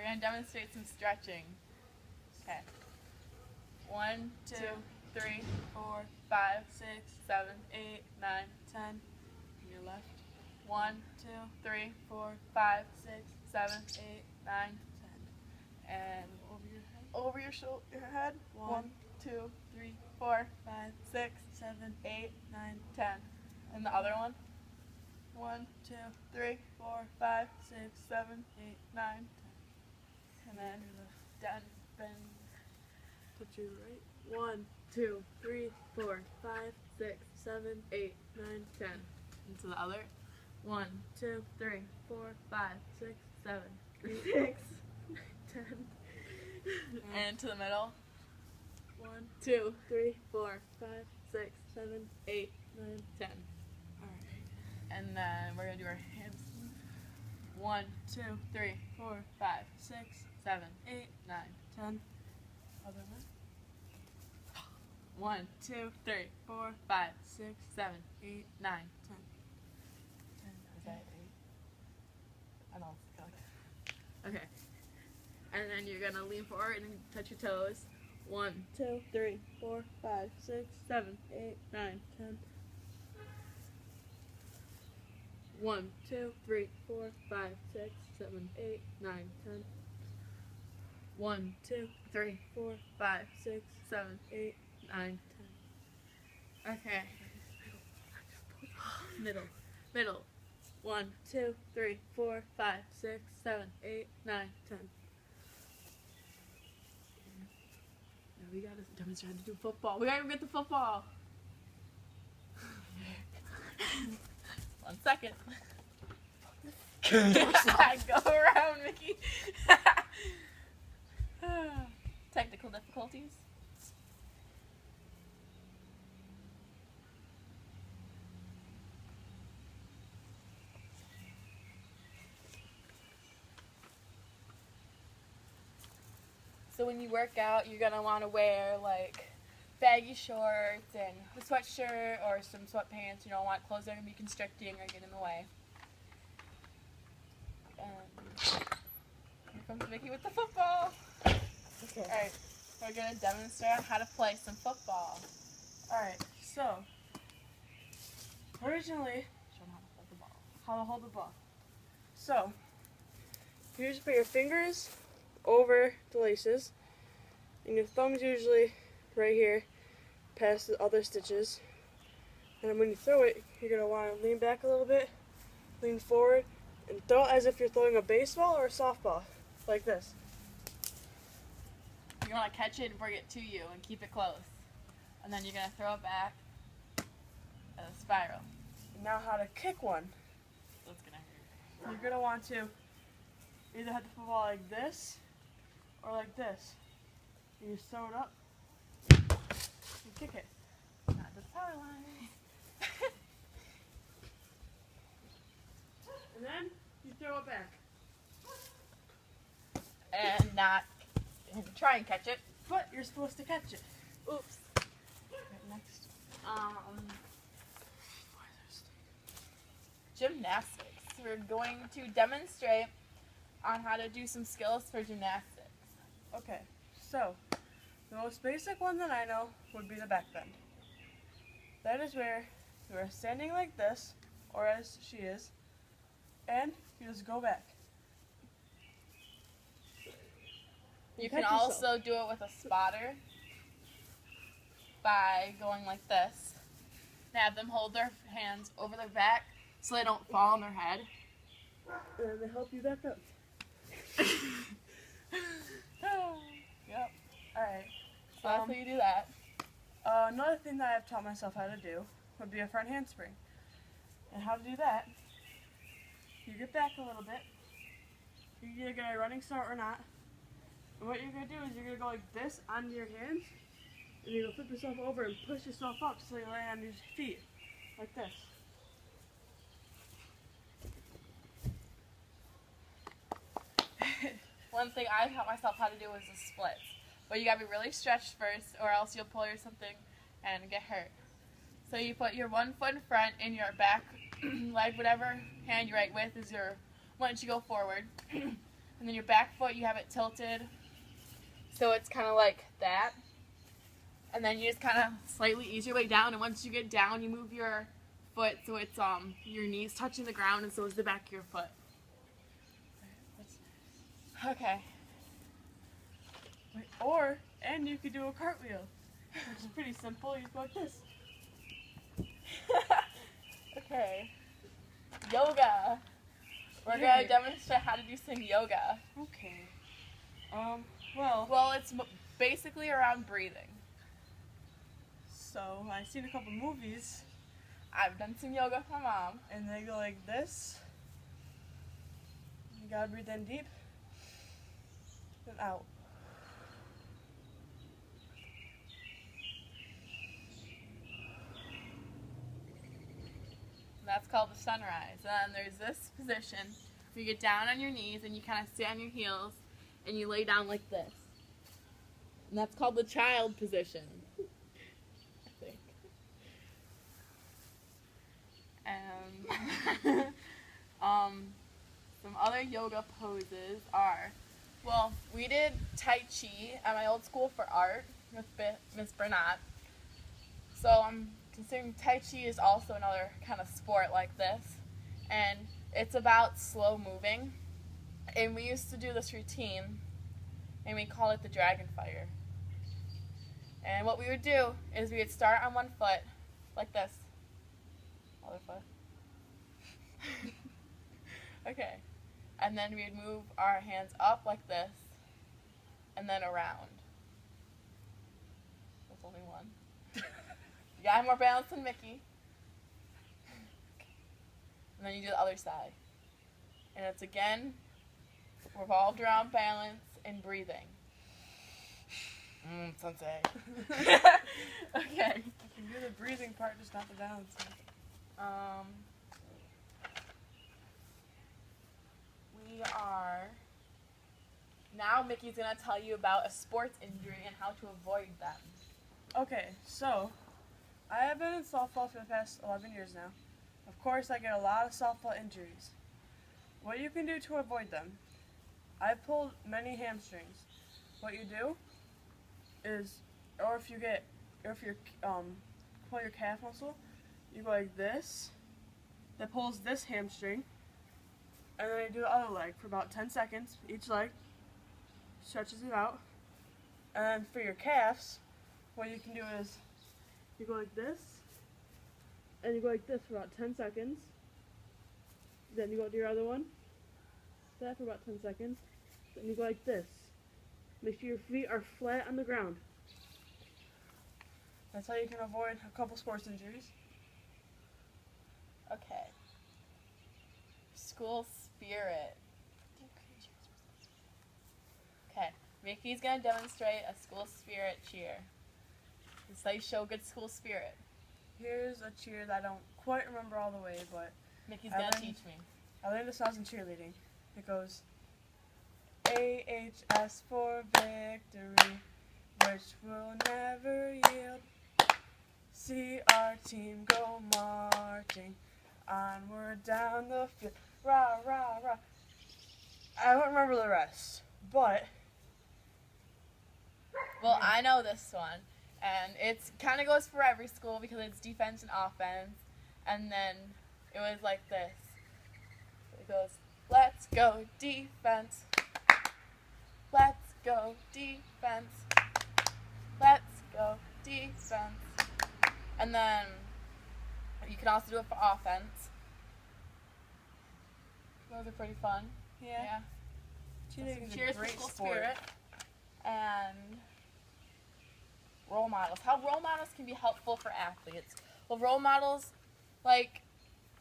going to demonstrate some stretching. Okay. 1, 2, 3, 4, 5, 6, 7, 8, 9, 10. On your left. 1, 2, 3, 4, 5, 6, 7, 8, 9, 10. And over your shoulder, your head. 1, 2, 3, 4, 5, 6, 7, 8, 9, 10. And the other one. 1, 2, 3, 4, 5, 6, 7, 8, 9, 10. And then down, bend. Put you right. 1, 2, 3, 4, 5, 6, 7, 8, 9, 10. Into the other. 1, 2, 3, 4, 5, 6, 7, 6, 10. and to the middle. 1, 2, 3, 4, 5, 6, 7, 8, 9, 10. Alright. And then we're going to do our hands. 1, 2, 3, 4, 5, 6, 7, 8, 9, 10. Other one. 1, 2, 3, 4, 5, 6, 7, 8, 9, 10. Is that 8? I don't feel like it. Okay. And then you're going to lean forward and touch your toes. 1, 2, 3, 4, 5, 6, 7, 8, 9, 10. 1, 2, 3, 4, 5, 6, 7, 8, 9, 10. 1, 2, 3, 4, 5, 6, 7, 8, 9, 10. Okay. Middle. Middle. 1, 2, 3, 4, 5, 6, 7, 8, 9, 10. Now we gotta demonstrate how to do football. We gotta get the football. 1 second. Go around, Mickey. Technical difficulties. So when you work out, you're going to want to wear like baggy shorts and a sweatshirt or some sweatpants. You don't want clothes that are going to be constricting or get in the way. And here comes Mickey with the football. Okay. Alright, we're going to demonstrate how to play some football. Alright, so originally, Show them how to hold the ball. how to hold the ball. So, you just put your fingers over the laces, and your thumb's usually right here, past the other stitches. And then when you throw it, you're going to want to lean back a little bit, lean forward, and throw it as if you're throwing a baseball or a softball, like this. You want to catch it and bring it to you and keep it close. And then you're going to throw it back as a spiral. Now how to kick one. So it's going to hurt. You're going to want to either hit the football like this or like this. You just throw it up and kick it. Not the power line. And then you throw it back. And not try and catch it. But you're supposed to catch it. Oops. Right, next. Gymnastics. We're going to demonstrate on how to do some skills for gymnastics. Okay, so the most basic one that I know would be the back bend. That is where you are standing like this, or as she is, and you just go back. You can Catch yourself. also do it with a spotter by going like this. And have them hold their hands over their back so they don't fall on their head. And then they help you back up. Yep. Alright. So that's how you do that. Another thing that I've taught myself how to do would be a front handspring. And how to do that, you get back a little bit. You either get a running start or not. And what you're going to do is you're going to go like this on your hands. And you're going to flip yourself over and push yourself up so you land on your feet. Like this. One thing I taught myself how to do was the splits. But you gotta be really stretched first or else you'll pull your something and get hurt. So you put your one foot in front and your back leg, whatever hand you're right with is your, once you go forward. And then your back foot, you have it tilted. So it's kind of like that. And then you just kind of slightly ease your way down. And once you get down, you move your foot so it's your knees touching the ground, and so is the back of your foot. Okay. And you could do a cartwheel, which is pretty simple. You go like this. Okay. Yoga. We're going to demonstrate how to do some yoga. Okay. Well, it's basically around breathing. So, I've seen a couple movies. I've done some yoga with my mom. And they go like this. You gotta breathe in deep. Then out. That's called the sunrise. And then there's this position where you get down on your knees and you kind of sit on your heels and you lay down like this. And that's called the child position, I think. And some other yoga poses are, well, we did Tai Chi at my old school for art with Miss Bernat. So I'm considering Tai Chi is also another kind of sport like this, and it's about slow moving. And we used to do this routine, and we call it the dragon fire. And what we would do is we would start on one foot, like this. Other foot. Okay. And then we'd move our hands up like this, and then around. That's only one. You got more balance than Mickey. And then you do the other side. And it's again revolved around balance and breathing. Sensei. Okay. You can do the breathing part, just not the balance. We are... Now Mickey's going to tell you about a sports injury and how to avoid them. Okay, so I have been in softball for the past 11 years now. Of course, I get a lot of softball injuries. What you can do to avoid them, I've pulled many hamstrings. What you do is, if you pull your calf muscle, you go like this, that pulls this hamstring, and then you do the other leg for about 10 seconds, each leg, stretches it out, and then for your calves, what you can do is, you go like this, and you go like this for about 10 seconds, then you go to your other one, that for about 10 seconds, then you go like this. Make sure your feet are flat on the ground. That's how you can avoid a couple sports injuries. Okay. School spirit. Okay. Mickey's going to demonstrate a school spirit cheer. It's how you show good school spirit. Here's a cheer that I don't quite remember all the way, but Mickey's going to teach me. I learned this when I was in cheerleading. It goes, AHS for victory, which will never yield. See our team go marching onward down the field. Rah, rah, rah. I don't remember the rest, but... Well, I know this one, and it kind of goes for every school because it's defense and offense, and then it was like this. It goes, let's go defense. Let's go defense. Let's go defense. And then you can also do it for offense. Those are pretty fun. Yeah. Cheers for school spirit. And role models. How role models can be helpful for athletes. Well, role models, like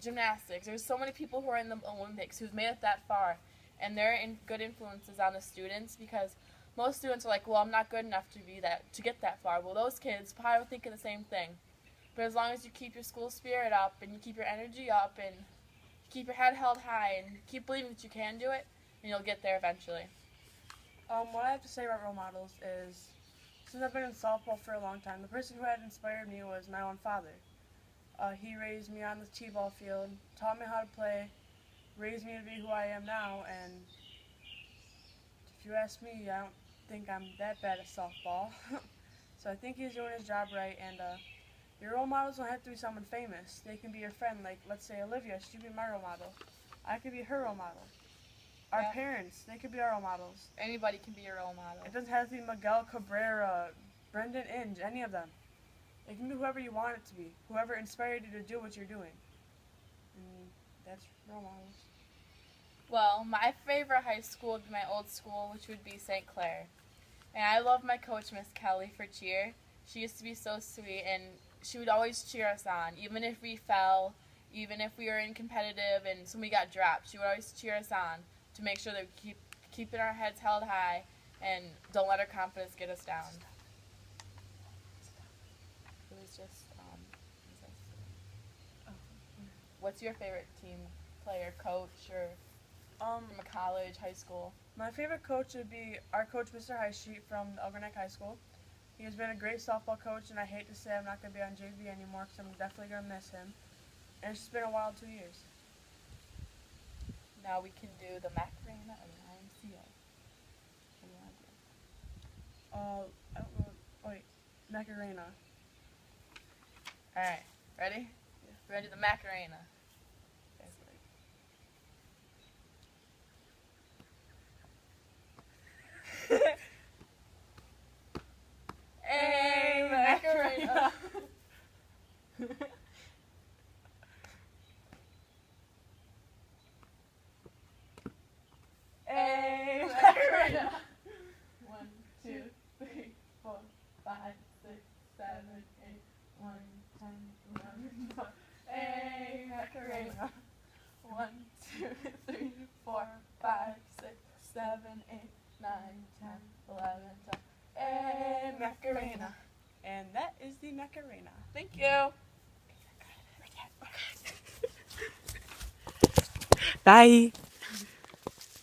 gymnastics. There's so many people who are in the Olympics who've made it that far. And they're good influences on the students because most students are like, well, I'm not good enough to get that far. Well, those kids probably are thinking the same thing. But as long as you keep your school spirit up and you keep your energy up and keep your head held high and keep believing that you can do it, and you'll get there eventually. What I have to say about role models is, since I've been in softball for a long time, the person who had inspired me was my own father. He raised me on the t-ball field, taught me how to play, raised me to be who I am now, and if you ask me, I don't think I'm that bad at softball. So I think he's doing his job right, and your role models don't have to be someone famous. They can be your friend, like, let's say Olivia, she could be my role model. I could be her role model. Our parents, they could be our role models. Anybody can be your role model. It doesn't have to be Miguel Cabrera, Brendan Inge, any of them. It can be whoever you want it to be, whoever inspired you to do what you're doing. And that's role models. Well, my favorite high school would be my old school, which would be St. Clair. And I love my coach, Miss Kelly, for cheer. She used to be so sweet, and she would always cheer us on, even if we fell, even if we were incompetitive and so we got dropped. She would always cheer us on to make sure that we keeping our heads held high and don't let our confidence get us down. It was just, what's your favorite team player, coach, or from a college, high school? My favorite coach would be our coach, Mr. Highstreet from Algonac High School. He has been a great softball coach, and I hate to say I'm not going to be on JV anymore because I'm definitely going to miss him. And it's just been a wild 2 years. Now we can do the Macarena and the IMCA. What do you want to do? I don't know. Wait, Macarena. Alright, ready? Yeah. We're going to do the Macarena. Hey, Macarena. Hey, Macarena. 1, 2, 3, 4, 5, 6, 7, 8, 1, 10, 11, 12. Hey, Macarena. 1, 2, 3, 4, 5, 6, 7, 8, 9, 10, 11, 12. Hey, Macarena. And that is the Macarena. Thank you. Bye.